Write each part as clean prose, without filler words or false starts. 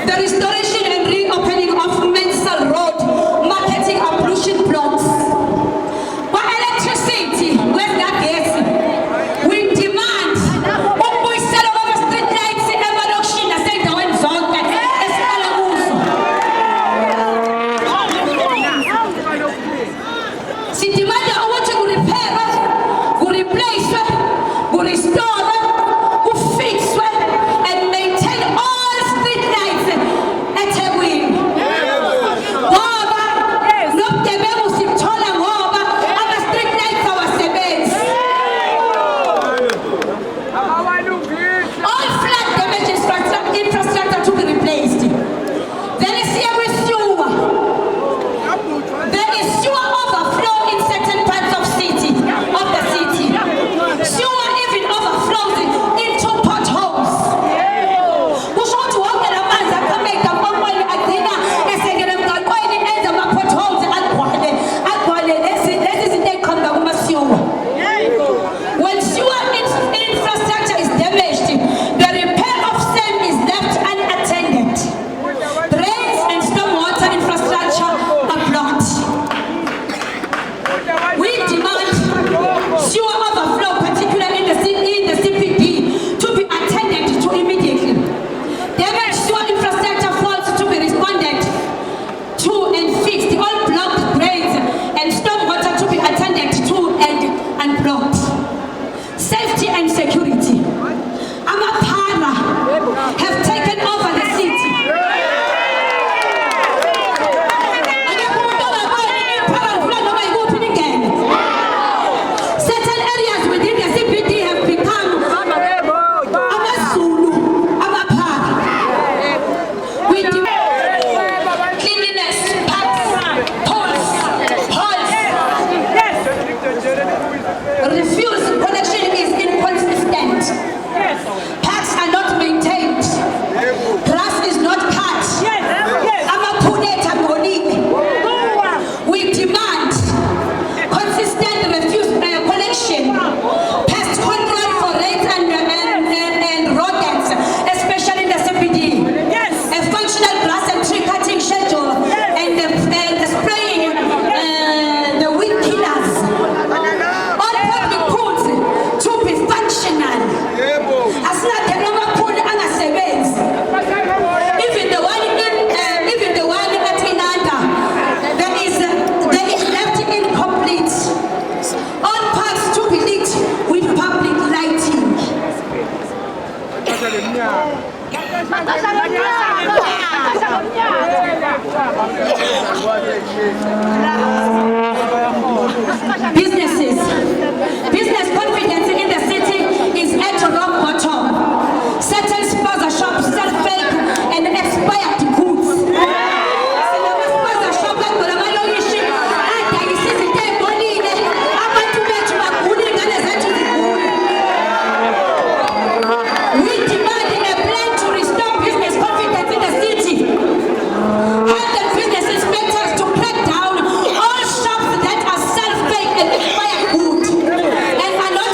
the restoration and reopening of Mansell Road marketing pollution blocks. For electricity, where's that gas? We demand ukubuyisela kwama street lights emalokishini nasey'ndaweni zonke esihlala kuzo. Sidimanda ukuthi kuripherwe, kureplacewe, kurestore, kufixwe and maintain all street lights eThekwini. Ngoba nobugebengu sibuthola ngoba ama-street lights awasebenzi. All flood damage infrastructure to be replaced. Then siya kwi-sewer. There is sewer overflow in certain parts of the city. Sewer even overflows into potholes. Kusho ukuthi wonke la manzi aphuma emgaqweni agcina esengena emgaqweni enza ama-potholes agcwale lezi zinto ey'qhamuka kuma-sewer. When sewer infrastructure is damaged, the repair of same is left unattended. Drains and stormwater infrastructure are blocked. We demand sewer overflow, particularly in the CPD, to be attended to immediately. Damaged sewer infrastructure faults to be responded to and fixed. All blocked drains and stormwater to be attended to and unblocked. Safety and security. Amapara have taken over the city. Certain areas within the CPD have become Amazulu, Amapara. We demand cleanliness, parks, halls. Refuse collection is inconsistent. Parks are not maintained. Grass is not cut. Amaphunetha ngolile. We demand consistent refuse collection, pest control for rats and rodents, especially in the CPD. A functional grass and tree cutting schedule and the spraying the weed killers. All public pools to be functional. Asinathenga amaphuli angasebenzi. Even the one at Inanda, there is left incomplete. All parks to be lit with public lighting. Business confidence in the city is at rock bottom. Certain spaza shops sell fake and expired goods. Spaza shop amalolishi adayisa izinto ey'bolile, abantu bethu bagule ingane zethu zigule. We demand a plan to restore business confidence in the city. Have the business inspectors to crack down all shops that are sell fake and expired goods and are not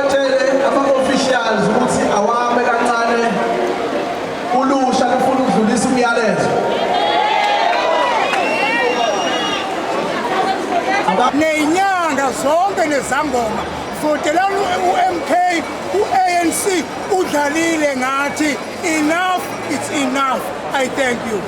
ngitshele ama-officials ukuthi awame kancane ulusha lufuna ukudlulisa umyalezo. Ney'nyanga zonke nezangoma votelani u-MK u-ANC udlalile ngathi enough, it's enough. I thank you.